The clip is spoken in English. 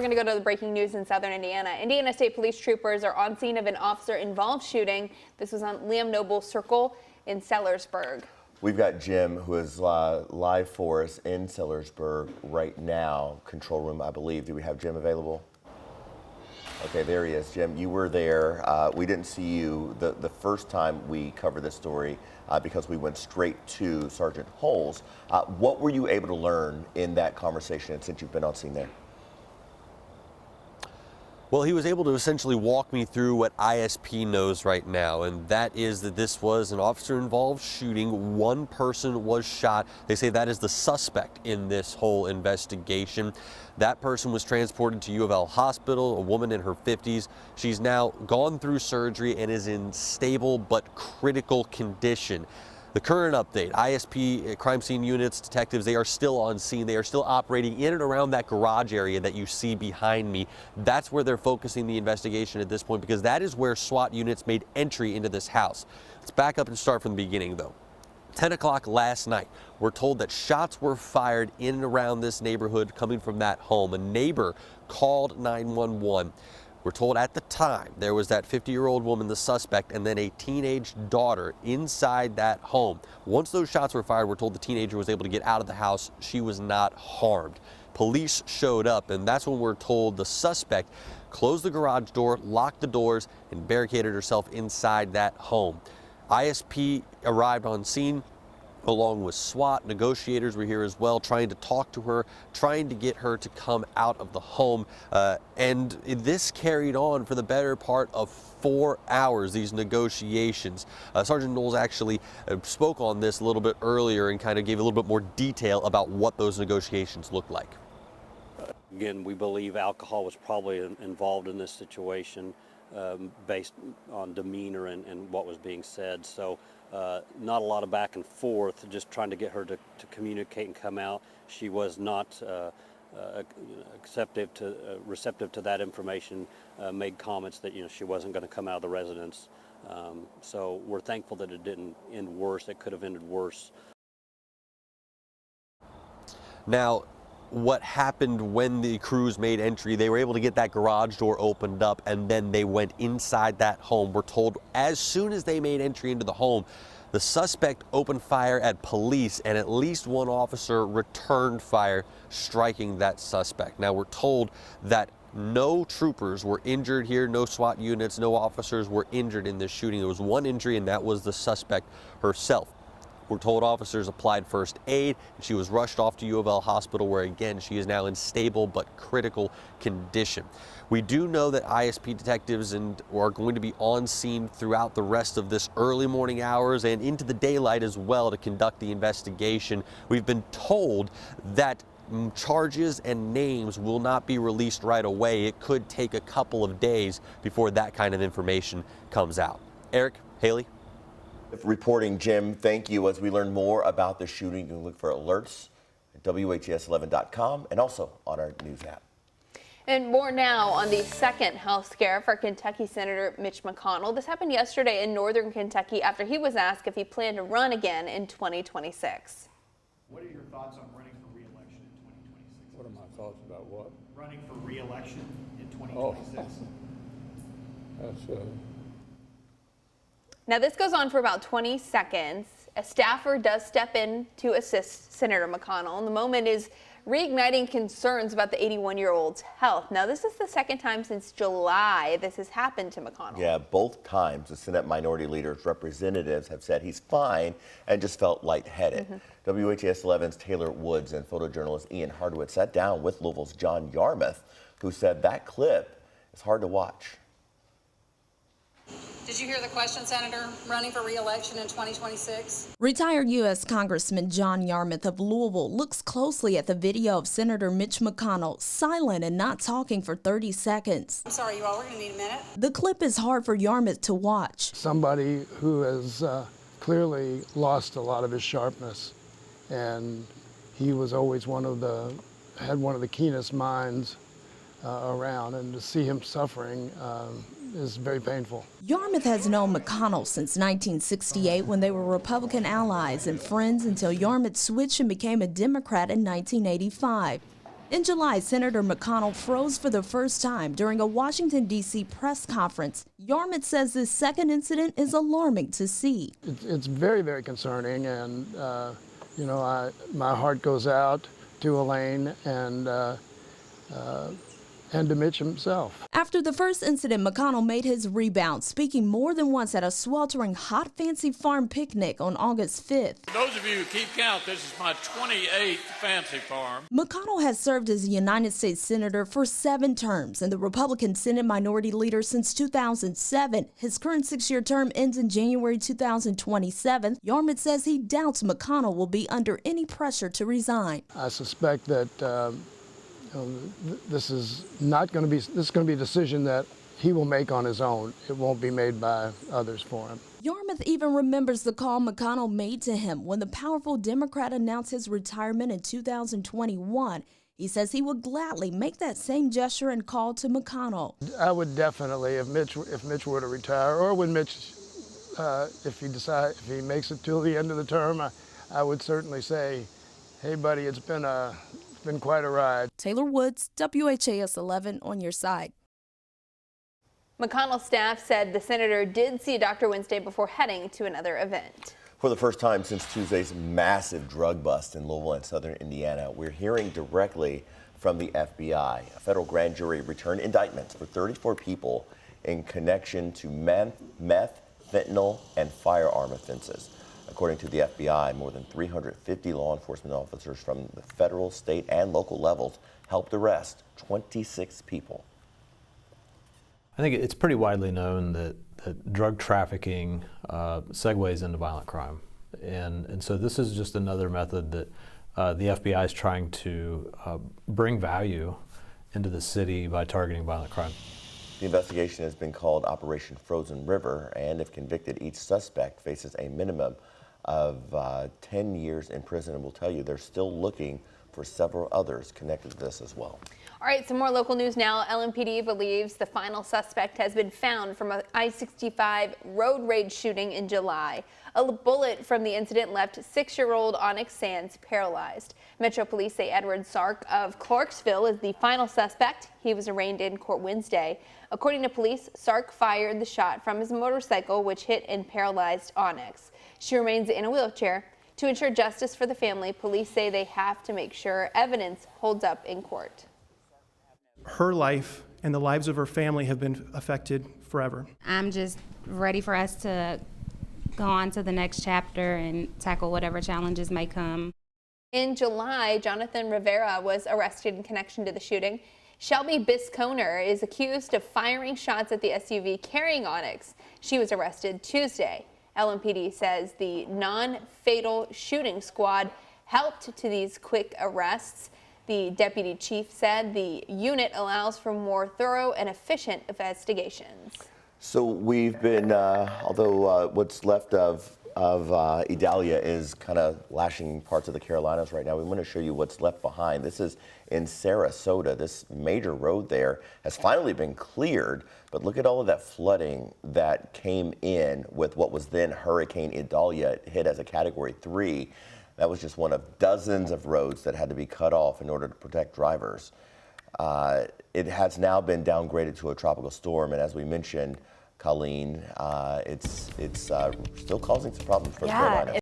We're going to go to the breaking news in southern Indiana. Indiana State Police troopers are on scene of an officer-involved shooting. This was on Liam Noble Circle in Sellersburg. We've got Jim, who is live for us in Sellersburg right now. Control room, I believe. Do we have Jim available? Okay, there he is. Jim, you were there. We didn't see you the first time we covered this story because we went straight to Sergeant Holes. What were you able to learn in that conversation since you've been on scene there? Well, he was able to essentially walk me through what ISP knows right now, and that is that this was an officer-involved shooting. One person was shot. They say that is the suspect in this whole investigation. That person was transported to U of L hospital, a woman in her 50s. She's now gone through surgery and is in stable but critical condition. The current update, ISP crime scene units, detectives, they are still on scene. They are still operating in and around that garage area that you see behind me. That's where they're focusing the investigation at this point, because that is where SWAT units made entry into this house. Let's back up and start from the beginning, though. 10 o'clock last night, we're told that shots were fired in and around this neighborhood coming from that home. A neighbor called 911. We're told at the time there was that 50-year-old woman, the suspect, and then a teenage daughter inside that home. Once those shots were fired, we're told the teenager was able to get out of the house. She was not harmed. Police showed up, and that's when we're told the suspect closed the garage door, locked the doors, and barricaded herself inside that home. ISP arrived on scene along with SWAT. Negotiators were here as well, trying to talk to her, trying to get her to come out of the home. And this carried on for the better part of 4 hours, these negotiations. Sergeant Knowles actually spoke on this a little bit earlier and kind of gave a little bit more detail about what those negotiations looked like. Again, we believe alcohol was probably involved in this situation based on demeanor and what was being said. So not a lot of back and forth, just trying to get her to communicate and come out. She was not receptive to that information, made comments that she wasn't going to come out of the residence. So we're thankful that it didn't end worse. It could have ended worse. Now, what happened when the crews made entry, they were able to get that garage door opened up, and then they went inside that home. We're told as soon as they made entry into the home, the suspect opened fire at police, and at least one officer returned fire, striking that suspect. Now, we're told that no troopers were injured here, no SWAT units, no officers were injured in this shooting. There was one injury, and that was the suspect herself. We're told officers applied first aid, and she was rushed off to U of L hospital, where again she is now in stable but critical condition. We do know that ISP detectives are going to be on scene throughout the rest of this early morning hours and into the daylight as well to conduct the investigation. We've been told that charges and names will not be released right away. It could take a couple of days before that kind of information comes out. Eric, Haley. Reporting, Jim, thank you. As we learn more about the shooting, you can look for alerts at WHAS11.com and also on our news app. And more now on the second health scare for Kentucky Senator Mitch McConnell. This happened yesterday in northern Kentucky after he was asked if he planned to run again in 2026. What are your thoughts on running for re-election in 2026? What are my thoughts about what? Running for re-election in 2026. That's Now, this goes on for about 20 seconds. A staffer does step in to assist Senator McConnell, and the moment is reigniting concerns about the 81-year-old's health. Now, this is the second time since July this has happened to McConnell. Yeah, both times the Senate Minority Leader's representatives have said he's fine and just felt lightheaded. WHAS 11's Taylor Woods and photojournalist Ian Hardwick sat down with Louisville's John Yarmouth, who said that clip is hard to watch. Did you hear the question, Senator? Running for re-election in 2026? Retired U.S. Congressman John Yarmouth of Louisville looks closely at the video of Senator Mitch McConnell silent and not talking for 30 seconds. I'm sorry, you all, we're going to need a minute. The clip is hard for Yarmouth to watch. somebody who has clearly lost a lot of his sharpness, and he was always had one of the keenest minds around, and to see him suffering is very painful. Yarmouth has known McConnell since 1968 when they were Republican allies and friends until Yarmouth switched and became a Democrat in 1985. In July, Senator McConnell froze for the first time during a Washington, D.C. press conference. Yarmouth says this second incident is alarming to see. It's very, very concerning, and my heart goes out to Elaine and to Mitch himself. After the first incident, McConnell made his rebound, speaking more than once at a sweltering hot fancy farm picnic on August 5th. For those of you who keep count, this is my 28th fancy farm. McConnell has served as a United States Senator for 7 terms and the Republican Senate Minority Leader since 2007. His current 6-year term ends in January 2027. Yarmouth says he doubts McConnell will be under any pressure to resign. I suspect that this is going to be a decision that he will make on his own. It won't be made by others for him. Yarmouth even remembers the call McConnell made to him when the powerful Democrat announced his retirement in 2021. He says he would gladly make that same gesture and call to McConnell. I would definitely, if Mitch were to retire, or when Mitch, if he makes it till the end of the term, I would certainly say, hey buddy, it's been quite a ride. Taylor Woods, WHAS11 on your side. McConnell staff said the senator did see a doctor Wednesday before heading to another event. For the first time since Tuesday's massive drug bust in Louisville and southern Indiana, we're hearing directly from the FBI. A federal grand jury returned indictments for 34 people in connection to meth, fentanyl, and firearm offenses. According to the FBI, more than 350 law enforcement officers from the federal, state, and local levels helped arrest 26 people. I think it's pretty widely known that drug trafficking segues into violent crime. And so this is just another method that the FBI is trying to bring value into the city by targeting violent crime. The investigation has been called Operation Frozen River, and if convicted, each suspect faces a minimum of 10 years in prison. And we'll tell you, they're still looking for several others connected to this as well. All right, some more local news now. LMPD believes the final suspect has been found from an I-65 road rage shooting in July. A bullet from the incident left 6-year-old Onyx Sands paralyzed. Metro Police say Edward Sark of Clarksville is the final suspect. He was arraigned in court Wednesday. According to police, Sark fired the shot from his motorcycle, which hit and paralyzed Onyx. She remains in a wheelchair. To ensure justice for the family, police say they have to make sure evidence holds up in court. Her life and the lives of her family have been affected forever. I'm just ready for us to go on to the next chapter and tackle whatever challenges may come. In July, Jonathan Rivera was arrested in connection to the shooting. Shelby Bisconer is accused of firing shots at the SUV carrying Onyx. She was arrested Tuesday. LMPD says the non-fatal shooting squad helped to these quick arrests. The deputy chief said the unit allows for more thorough and efficient investigations. So we've been, although what's left of Idalia is kind of lashing parts of the Carolinas right now, we want to show you what's left behind. This is in Sarasota. This major road there has finally been cleared, but look at all of that flooding that came in with what was then Hurricane Idalia. It hit as a Category 3. That was just one of dozens of roads that had to be cut off in order to protect drivers. It has now been downgraded to a tropical storm, and as we mentioned, Colleen, it's still causing some problems for the Carolinas.